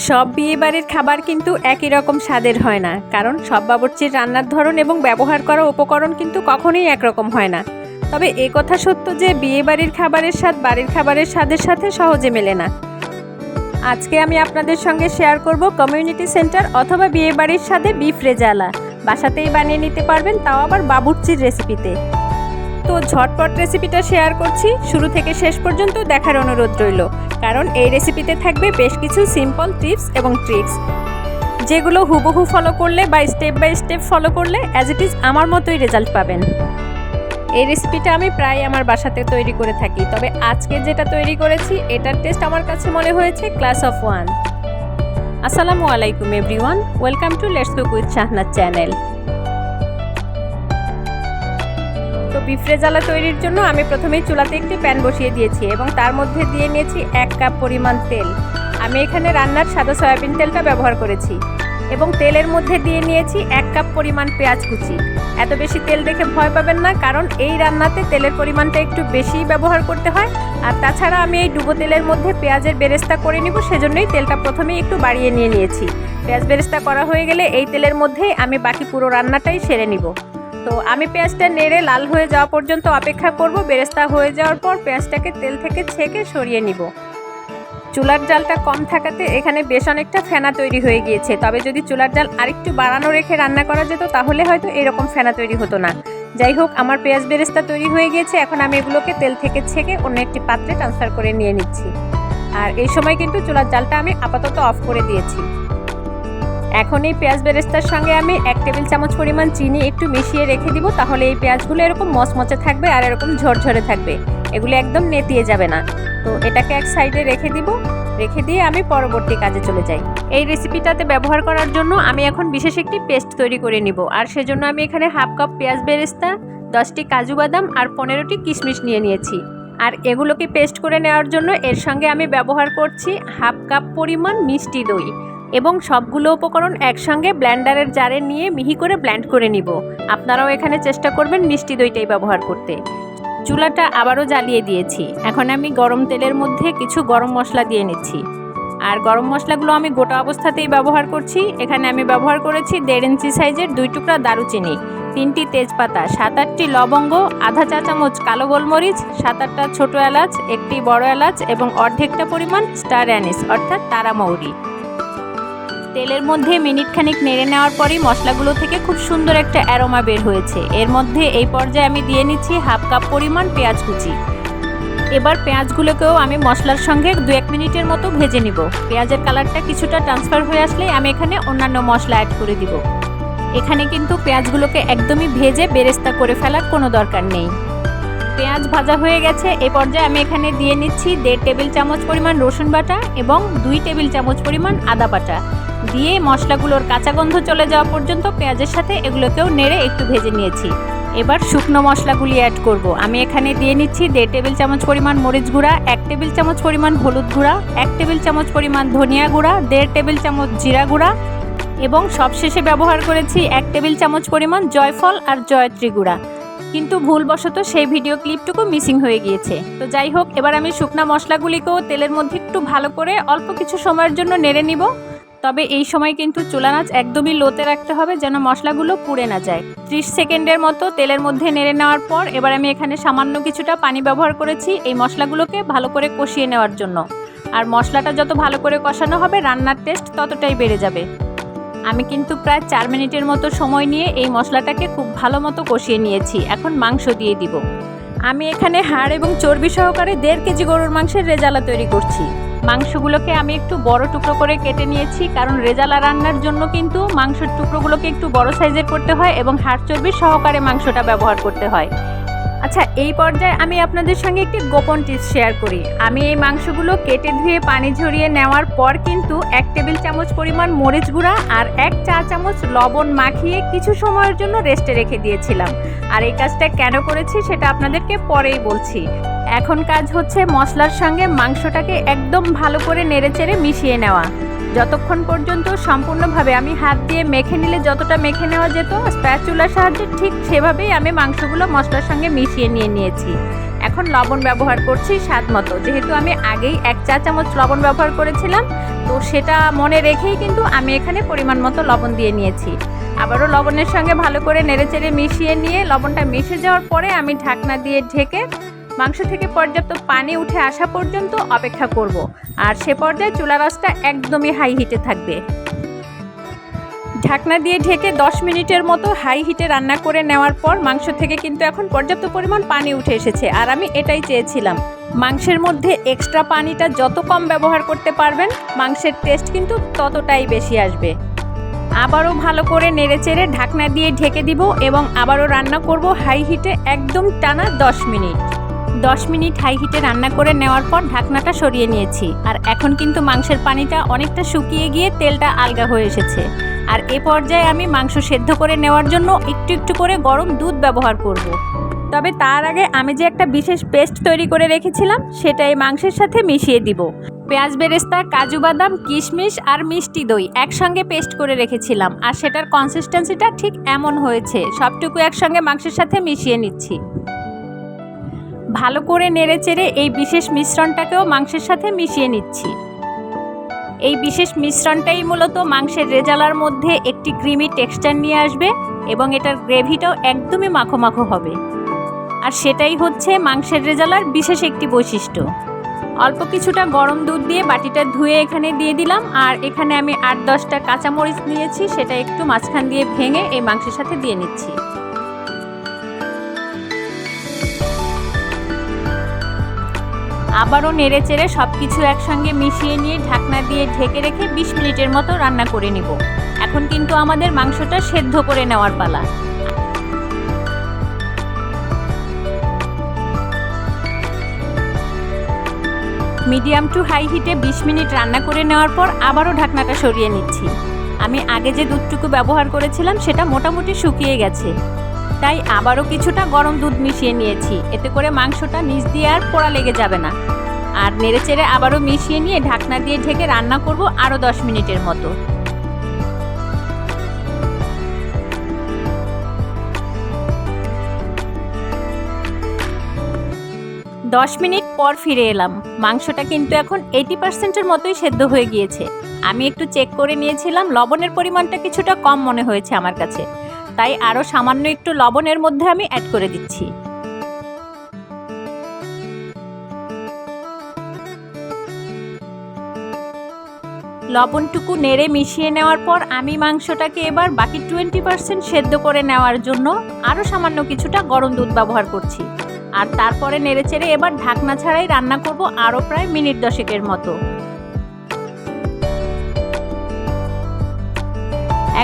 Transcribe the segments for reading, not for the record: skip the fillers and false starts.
সব বিয়েবাড়ির খাবার কিন্তু একই রকম স্বাদের হয় না, কারণ সব বাবুর্চির রান্নার ধরন এবং ব্যবহার করা উপকরণ কিন্তু কখনোই একরকম হয় না। তবে এ কথা সত্য যে বিয়েবাড়ির খাবারের স্বাদ বাড়ির খাবারের স্বাদের সাথে সহজে মেলে না। আজকে আমি আপনাদের সঙ্গে শেয়ার করব কমিউনিটি সেন্টার অথবা বিয়েবাড়ির স্বাদে বিফ রেজালা বাসাতেই বানিয়ে নিতে পারবেন, তাও আবার বাবুর্চির রেসিপিতে। তো ঝটপট রেসিপিটা শেয়ার করছি, শুরু থেকে শেষ পর্যন্ত দেখার অনুরোধ রইল, কারণ এই রেসিপিতে থাকবে বেশ কিছু সিম্পল টিপস এবং ট্রিক্স, যেগুলো হুবহু ফলো করলে বা স্টেপ বাই স্টেপ ফলো করলে অ্যাজ ইট ইজ আমার মতোই রেজাল্ট পাবেন। এই রেসিপিটা আমি প্রায় আমার বাসাতে তৈরি করে থাকি, তবে আজকে যেটা তৈরি করেছি এটার টেস্ট আমার কাছে মনে হয়েছে ক্লাস অফ ওয়ান। আসসালামু আলাইকুম everyone, welcome to let's cook with Shahnaz channel. তো বিফ রেজালা তৈরির জন্য আমি প্রথমেই চুলাতে একটি প্যান বসিয়ে দিয়েছি এবং তার মধ্যে দিয়ে নিয়েছি 1 কাপ পরিমাণ তেল। আমি এখানে রান্নার সাদা সয়াবিন তেলটা ব্যবহার করেছি এবং তেলের মধ্যে দিয়ে নিয়েছি 1 কাপ পরিমাণ পেঁয়াজ কুচি। এত বেশি তেল দেখে ভয় পাবেন না, কারণ এই রান্নাতে তেলের পরিমাণটা একটু বেশি ব্যবহার করতে হয়। আর তাছাড়া আমি এই ডুবো তেলের মধ্যে পেঁয়াজের বেরেস্তা করে নিব, সেজন্যই তেলটা প্রথমেই একটু বাড়িয়ে নিয়েছি। পেঁয়াজ বেরেস্তা করা হয়ে গেলে এই তেলের মধ্যেই আমি বাকি পুরো রান্নাটাই সেরে নিব। তো আমি পেঁয়াজটা নেড়ে লাল হয়ে যাওয়া পর্যন্ত অপেক্ষা করব। বেরেস্তা হয়ে যাওয়ার পর পেঁয়াজটাকে তেল থেকে ছেঁকে সরিয়ে নিব। চুলার জালটা কম থাকাতে এখানে বেশ অনেকটা ফেনা তৈরি হয়ে গিয়েছে, তবে যদি চুলার জাল আরেকটু বাড়ানো রেখে রান্না করা যেত তাহলে হয়তো এরকম ফেনা তৈরি হতো না। যাই হোক, আমার পেঁয়াজ বেরেস্তা তৈরি হয়ে গিয়েছে। এখন আমি এগুলোকে তেল থেকে ছেঁকে অন্য একটি পাত্রে ট্রান্সফার করে নিয়ে নিচ্ছি। আর এই সময় কিন্তু চুলার জালটা আমি আপাতত অফ করে দিয়েছি। এখন এই পেঁয়াজ বেরেস্তার সঙ্গে আমি 1 টেবিল চামচ পরিমাণ চিনি একটু মিশিয়ে রেখে দিব, তাহলে এই পেঁয়াজগুলো এরকম মচমচে থাকবে আর এরকম ঝরঝরে থাকবে, এগুলো একদম নেতিয়ে যাবে না। তো এটাকে এক সাইডে রেখে দিব, রেখে দিয়ে আমি পরবর্তী কাজে চলে যাই। এই রেসিপিটাতে ব্যবহার করার জন্য আমি এখন বিশেষ একটি পেস্ট তৈরি করে নিব। আর সেজন্য আমি এখানে 1/2 কাপ পেঁয়াজ বেরেস্তা, 10টি কাজু বাদাম আর 15টি কিশমিশ নিয়ে নিয়েছি। আর এগুলোকে পেস্ট করে নেওয়ার জন্য এর সঙ্গে আমি ব্যবহার করছি 1/2 কাপ পরিমাণ মিষ্টি দই এবং সবগুলো উপকরণ একসঙ্গে ব্লেন্ডারের জারে নিয়ে মিহি করে ব্লেন্ড করে নিব। আপনারাও এখানে চেষ্টা করবেন মিষ্টি দইটাই ব্যবহার করতে। চুলাটা আবারও জ্বালিয়ে দিয়েছি। এখন আমি গরম তেলের মধ্যে কিছু গরম মশলা দিয়ে নিচ্ছি। আর গরম মশলাগুলো আমি গোটা অবস্থাতেই ব্যবহার করছি। এখানে আমি ব্যবহার করেছি 1.5 ইঞ্চি সাইজের 2 টুকরা দারুচিনি, 3টি তেজপাতা, 7-8টি লবঙ্গ, আধা চা চামচ কালো গোলমরিচ, 7-8টা ছোটো এলাচ, 1টি বড় এলাচ এবং অর্ধেকটা পরিমাণ স্টার অ্যানিস অর্থাৎ তারা মৌরি। তেলের মধ্যে মিনিট খানিক নেড়ে নেওয়ার পরই মশলাগুলো থেকে খুব সুন্দর একটা অ্যারোমা বের হয়েছে। এর মধ্যে এই পর্যায়ে আমি দিয়ে নিচ্ছি 1/2 কাপ পরিমাণ পেঁয়াজ কুচি। এবার পেঁয়াজগুলোকেও আমি মশলার সঙ্গে 2-1 মিনিটের মতো ভেজে নিব। পেঁয়াজের কালারটা কিছুটা ট্রান্সফার হয়ে আসলে আমি এখানে অন্যান্য মশলা অ্যাড করে দিব। এখানে কিন্তু পেঁয়াজগুলোকে একদমই ভেজে বেরেস্তা করে ফেলার কোনো দরকার নেই। পেঁয়াজ ভাজা হয়ে গেছে। এই পর্যায়ে আমি এখানে দিয়ে নিচ্ছি 1.5 টেবিল চামচ পরিমাণ রসুন বাটা এবং 2 টেবিল চামচ পরিমাণ আদা বাটা দিয়ে মশলাগুলোর কাঁচা গন্ধ চলে যাওয়া পর্যন্ত পেঁয়াজের সাথে এগুলোকেও নেড়ে একটু ভেজে নিয়েছি। এবার শুকনো মশলাগুলি অ্যাড করব। আমি এখানে দিয়ে নিচ্ছি 1.5 টেবিল চামচ পরিমাণ মরিচ গুঁড়া, 1 টেবিল চামচ পরিমাণ হলুদ গুঁড়া, 1 টেবিল চামচ পরিমাণ ধনিয়া গুঁড়া, 1.5 টেবিল চামচ জিরা গুঁড়া এবং সবশেষে ব্যবহার করেছি 1 টেবিল চামচ পরিমাণ জয়ফল আর জয়ত্রী গুঁড়া, কিন্তু ভুলবশত সেই ভিডিও ক্লিপটুকু মিসিং হয়ে গিয়েছে। তো যাই হোক, এবার আমি শুকনা মশলাগুলিকেও তেলের মধ্যে একটু ভালো করে অল্প কিছু সময়ের জন্য নেড়ে নিব। তবে এই সময় কিন্তু চুলা আঁচ একদমই লোতে রাখতে হবে, যেন মশলাগুলো পুড়ে না যায়। 30 সেকেন্ডের মতো তেলের মধ্যে নেড়ে নেওয়ার পর এবার আমি এখানে সামান্য কিছুটা পানি ব্যবহার করেছি এই মশলাগুলোকে ভালো করে কষিয়ে নেওয়ার জন্য। আর মশলাটা যত ভালো করে কষানো হবে রান্নার টেস্ট ততটাই বেড়ে যাবে। আমি কিন্তু প্রায় 4 মিনিটের মতো সময় নিয়ে এই মশলাটাকে খুব ভালো মতো কষিয়ে নিয়েছি। এখন মাংস দিয়ে দিব। আমি এখানে হাড় এবং চর্বি সহকারে 1.5 কেজি গরুর মাংসের রেজালা তৈরি করছি। মাংসগুলোকে আমি একটু বড় টুকরো করে কেটে নিয়েছি, কারণ রেজালা রান্নার জন্য কিন্তু মাংসের টুকরোগুলোকে একটু বড় সাইজের করতে হয় এবং হাড় চর্বি সহকারে মাংসটা ব্যবহার করতে হয়। আচ্ছা, এই পর্যায়ে আমি আপনাদের সঙ্গে একটি গোপন টিপস শেয়ার করি। আমি এই মাংসগুলো কেটে ধুয়ে পানি ঝরিয়ে নেওয়ার পর কিন্তু 1 টেবিল চামচ পরিমাণ মরিচ গুঁড়া আর 1 চা চামচ লবণ মাখিয়ে কিছু সময়ের জন্য রেস্টে রেখে দিয়েছিলাম। আর এই কাজটা কেন করেছি সেটা আপনাদেরকে পরেই বলছি। এখন কাজ হচ্ছে মশলার সঙ্গে মাংসটাকে একদম ভালো করে নেড়েচেড়ে মিশিয়ে নেওয়া। যতক্ষণ পর্যন্ত সম্পূর্ণভাবে আমি হাত দিয়ে মেখে নিলে যতটা মেখে নেওয়া যেত স্প্যাচুলার সাহায্যে ঠিক সেভাবেই আমি মাংসগুলো মশলার সঙ্গে মিশিয়ে নিয়েছি। এখন এখন লবণ ব্যবহার করছি স্বাদ মতো। যেহেতু আমি আগেই 1 চা চামচ লবণ ব্যবহার করেছিলাম, তো সেটা মনে রেখেই কিন্তু আমি এখানে পরিমাণ মতো লবণ দিয়ে নিয়েছি। আবারও লবণের সঙ্গে ভালো করে নেড়েচেড়ে মিশিয়ে নিয়ে লবণটা মিশে যাওয়ার পরে আমি ঢাকনা দিয়ে ঢেকে মাংস থেকে পর্যাপ্ত পানি উঠে আসা পর্যন্ত অপেক্ষা করব। আর সে পর্যায়ে চুলার আঁচটা একদমই হাই হিটে থাকবে। ঢাকনা দিয়ে ঢেকে 10 মিনিটের মতো হাই হিটে রান্না করে নেওয়ার পর মাংস থেকে কিন্তু এখন পর্যাপ্ত পরিমাণ পানি উঠে এসেছে। আর আমি এটাই চেয়েছিলাম, মাংসের মধ্যে এক্সট্রা পানিটা যত কম ব্যবহার করতে পারবেন মাংসের টেস্ট কিন্তু ততটাই বেশি আসবে। আবারও ভালো করে নেড়েচেড়ে ঢাকনা দিয়ে ঢেকে দিব এবং আবারও রান্না করব হাই হিটে একদম টানা 10 মিনিট। 10 মিনিট হাই হিটে রান্না করে নেওয়ার পর ঢাকনাটা সরিয়ে নিয়েছি। আর এখন কিন্তু মাংসের পানিটা অনেকটা শুকিয়ে গিয়ে তেলটা আলগা হয়ে এসেছে। আর এ পর্যায়ে আমি মাংস সেদ্ধ করে নেওয়ার জন্য একটু একটু করে গরম দুধ ব্যবহার করব। তবে তার আগে আমি যে একটা বিশেষ পেস্ট তৈরি করে রেখেছিলাম সেটাই মাংসের সাথে মিশিয়ে দিব। পেঁয়াজ বেরেস্তা, কাজু বাদাম, কিশমিশ আর মিষ্টি দই একসঙ্গে পেস্ট করে রেখেছিলাম। আর সেটার কনসিস্টেন্সিটা ঠিক এমন হয়েছে। সবটুকু একসঙ্গে মাংসের সাথে মিশিয়ে নিচ্ছি। ভালো করে নেড়েচেড়ে এই বিশেষ মিশ্রণটাকেও মাংসের সাথে মিশিয়ে নিচ্ছি। এই বিশেষ মিশ্রণটাই মূলত মাংসের রেজালার মধ্যে একটি ক্রিমি টেক্সচার নিয়ে আসবে এবং এটার গ্রেভিটাও একদমই মাখো মাখো হবে। আর সেটাই হচ্ছে মাংসের রেজালার বিশেষ একটি বৈশিষ্ট্য। অল্প কিছুটা গরম দুধ দিয়ে বাটিটা ধুয়ে এখানে দিয়ে দিলাম। আর এখানে আমি 8-10টা কাঁচামরিচ নিয়েছি, সেটা একটু মাঝখান দিয়ে ভেঙে এই মাংসের সাথে দিয়ে নিচ্ছি। আবারও নেড়েচেড়ে সব কিছু একসঙ্গে মিশিয়ে নিয়ে ঢাকনা দিয়ে ঢেকে রেখে 20 মিনিটের মতো রান্না করে নিব। এখন কিন্তু আমাদের মাংসটা সেদ্ধ করে নেওয়ার পালা। মিডিয়াম টু হাই হিটে 20 মিনিট রান্না করে নেওয়ার পর আবারও ঢাকনাটা সরিয়ে নিচ্ছি। আমি আগে যে দুধটুকু ব্যবহার করেছিলাম সেটা মোটামুটি শুকিয়ে গেছে, তাই আবারও কিছুটা গরম দুধ মিশিয়ে নিয়েছি। এতে করে মাংসটা নিচ দিয়ে আর পোড়া লেগে যাবে না। আর নেড়েচেড়ে আবারও মিশিয়ে নিয়ে ঢাকনা দিয়ে ঢেকে রান্না করব আরও 10 মিনিটের মতো। দশ মিনিট পর ফিরে এলাম। মাংসটা কিন্তু এখন 80%-এর মতোই সেদ্ধ হয়ে গিয়েছে। আমি একটু চেক করে নিয়েছিলাম, লবণের পরিমাণটা কিছুটা কম মনে হয়েছে আমার কাছে, তাই আরও সামান্য একটু লবণের মধ্যে আমি অ্যাড করে দিচ্ছি। লবণটুকু নেড়ে মিশিয়ে নেওয়ার পর আমি মাংসটাকে এবার বাকি 20% সেদ্ধ করে নেওয়ার জন্য আরও সামান্য কিছুটা গরম দুধ ব্যবহার করছি। আর তারপরে নেড়েচেড়ে এবার ঢাকনা ছাড়াই রান্না করব আরও প্রায় মিনিট 10-এর মতো।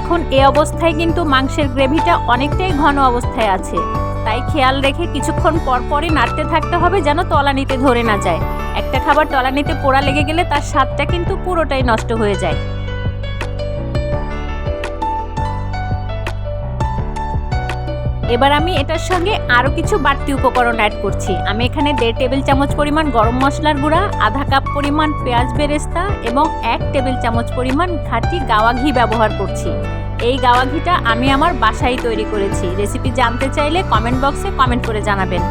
এখন এই অবস্থায় কিন্তু মাংসের গ্রেভিটা অনেকটাই ঘন অবস্থায় আছে, তাই খেয়াল রেখে কিছুক্ষণ পরপরই নাড়তে থাকতে হবে যেন তলানিতে ধরে না যায়। একটা খাবার তলানিতে পোড়া লেগে গেলে তার স্বাদটা কিন্তু পুরোটাই নষ্ট হয়ে যায়। এবার আমি এটার সঙ্গে আরও কিছু বাড়তি উপকরণ অ্যাড করছি। আমি এখানে 1.5 টেবিল চামচ পরিমাণ গরম মশলার গুঁড়া, আধা কাপ পরিমাণ পেঁয়াজ বেরেস্তা এবং 1 টেবিল চামচ পরিমাণ খাঁটি গাওয়া ঘি ব্যবহার করছি। এই গাওয়া ঘিটা আমি আমার বাসায় তৈরি করেছি। রেসিপি জানতে চাইলে কমেন্ট বক্সে কমেন্ট করে জানাবেন।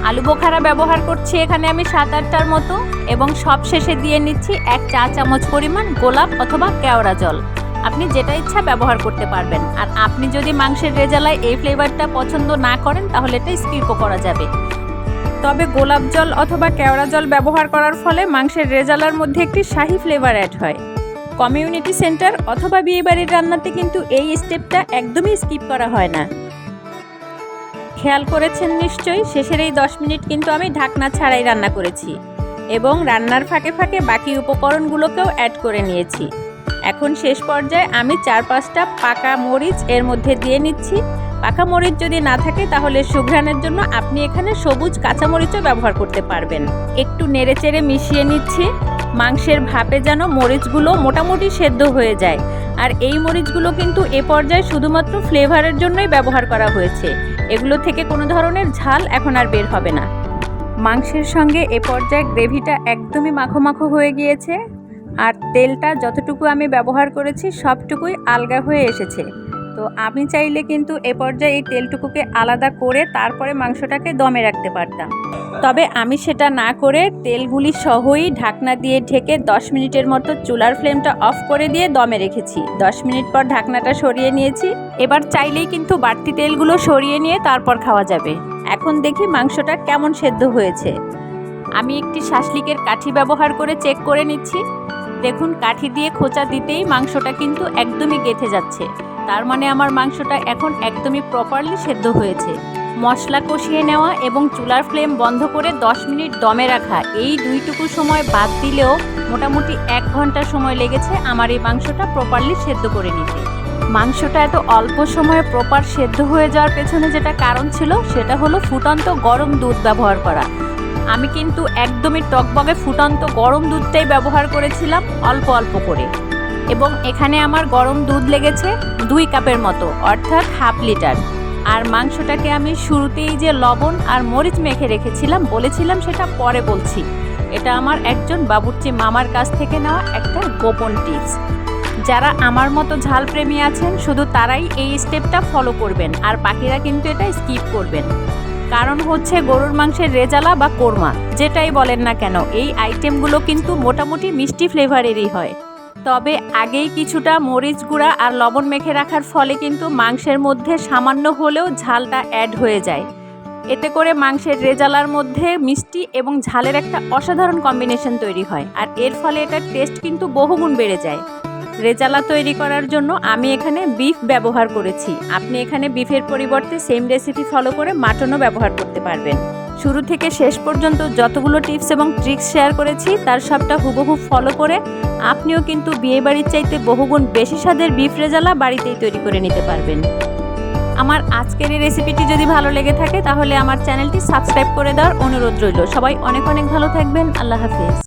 আলু বোখারা ব্যবহার করছি এখানে আমি 7-8টার মতো এবং সব শেষে দিয়ে নিচ্ছি 1 চা চামচ পরিমাণ গোলাপ অথবা কেওড়া জল। আপনি যেটা ইচ্ছা ব্যবহার করতে পারবেন। আর আপনি যদি মাংসের রেজালায় এই ফ্লেভারটা পছন্দ না করেন তাহলে এটা স্কিপও করা যাবে। তবে গোলাপ জল অথবা কেওড়া জল ব্যবহার করার ফলে মাংসের রেজালার মধ্যে একটি শাহী ফ্লেভার অ্যাড হয়। কমিউনিটি সেন্টার অথবা বিয়েবাড়ির রান্নাতে কিন্তু এই স্টেপটা একদমই স্কিপ করা হয় না। খেয়াল করেছেন নিশ্চয়ই, শেষের এই 10 মিনিট কিন্তু আমি ঢাকনা ছাড়াই রান্না করেছি এবং রান্নার ফাঁকে ফাঁকে বাকি উপকরণগুলোকেও অ্যাড করে নিয়েছি। এখন শেষ পর্যায়ে আমি 4-5টা পাকা মরিচ এর মধ্যে দিয়ে নিচ্ছি। পাকা মরিচ যদি না থাকে তাহলে সুঘ্রাণের জন্য আপনি এখানে সবুজ কাঁচামরিচও ব্যবহার করতে পারবেন। একটু নেড়েচেড়ে মিশিয়ে নিচ্ছি। মাংসের ভাপে যেন মরিচগুলো মোটামুটি সেদ্ধ হয়ে যায়। আর এই মরিচগুলো কিন্তু এ পর্যায়ে শুধুমাত্র ফ্লেভারের জন্যই ব্যবহার করা হয়েছে। এগুলো থেকে কোনো ধরনের ঝাল এখন আর বের হবে না। মাংসের সঙ্গে এ পর্যায়ে গ্রেভিটা একদমই মাখো মাখো হয়ে গিয়েছে আর তেলটা যতটুকু আমি ব্যবহার করেছি সবটুকুই আলগা হয়ে এসেছে। তো আমি চাইলে কিন্তু এ পর্যায়ে এই তেলটুকুকে আলাদা করে তারপরে মাংসটাকে দমে রাখতে পারতাম, তবে আমি সেটা না করে তেলগুলি সহই ঢাকনা দিয়ে ঢেকে 10 মিনিটের মতো চুলার ফ্লেমটা অফ করে দিয়ে দমে রেখেছি। 10 মিনিট পর ঢাকনাটা সরিয়ে নিয়েছি। এবার চাইলেই কিন্তু বাড়তি তেলগুলো সরিয়ে নিয়ে তারপর খাওয়া যাবে। এখন দেখি মাংসটা কেমন সেদ্ধ হয়েছে। আমি একটি শাসলিকের কাঠি ব্যবহার করে চেক করে নিচ্ছি। দেখুন, কাঠি দিয়ে খোঁচা দিতেই মাংসটা কিন্তু একদমই গেঁথে যাচ্ছে। তার মানে আমার মাংসটা এখন একদমই প্রপারলি সেদ্ধ হয়েছে। মশলা কষিয়ে নেওয়া এবং চুলার ফ্লেম বন্ধ করে 10 মিনিট দমে রাখা, এই দুইটুকু সময় বাদ দিলেও মোটামুটি 1 ঘন্টা সময় লেগেছে আমার এই মাংসটা প্রপারলি সেদ্ধ করে নিতে। মাংসটা এত অল্প সময়ে প্রপার সেদ্ধ হয়ে যাওয়ার পেছনে যেটা কারণ ছিল সেটা হলো ফুটন্ত গরম দুধ ব্যবহার করা। আমি কিন্তু একদমই টকবগে ফুটন্ত গরম দুধটাই ব্যবহার করেছিলাম অল্প অল্প করে, এবং এখানে আমার গরম দুধ লেগেছে 2 কাপের মতো, অর্থাৎ ½ লিটার। আর মাংসটাকে আমি শুরুতেই যে লবণ আর মরিচ মেখে রেখেছিলাম, বলেছিলাম সেটা পরে বলছি। এটা আমার একজন বাবুর্চি মামার কাছ থেকে নেওয়া একটা গোপন টিপস। যারা আমার মতো ঝাল প্রেমী আছেন শুধু তারাই এই স্টেপটা ফলো করবেন, আর বাকিরা কিন্তু এটা স্কিপ করবেন। কারণ হচ্ছে গরুর মাংসের রেজালা বা কোরমা যেটাই বলেন না কেন, এই আইটেমগুলো কিন্তু মোটামুটি মিষ্টি ফ্লেভারেরই হয়। তবে আগেই কিছুটা মরিচ গুঁড়া আর লবণ মেখে রাখার ফলে কিন্তু মাংসের মধ্যে সামান্য হলেও ঝালটা অ্যাড হয়ে যায়। এতে করে মাংসের রেজালার মধ্যে মিষ্টি এবং ঝালের একটা অসাধারণ কম্বিনেশন তৈরি হয়, আর এর ফলে এটার টেস্ট কিন্তু বহুগুণ বেড়ে যায়। রেজালা তৈরি করার জন্য আমি এখানে বিফ ব্যবহার করেছি। আপনি এখানে বিফের পরিবর্তে সেম রেসিপি ফলো করে মাটনও ব্যবহার করতে পারবেন। শুরু থেকে শেষ পর্যন্ত যতগুলো টিপস এবং ট্রিক্স শেয়ার করেছি তার সবটা হুবহু ফলো করে আপনিও কিন্তু বিয়েবাড়ির চাইতে বহুগুণ বেশি স্বাদের বিফ রেজালা বাড়িতেই তৈরি করে নিতে পারবেন। আমার আজকের এই রেসিপিটি যদি ভালো লেগে থাকে তাহলে আমার চ্যানেলটি সাবস্ক্রাইব করে দেওয়ার অনুরোধ রইল। সবাই অনেক অনেক ভালো থাকবেন। আল্লাহ হাফেজ।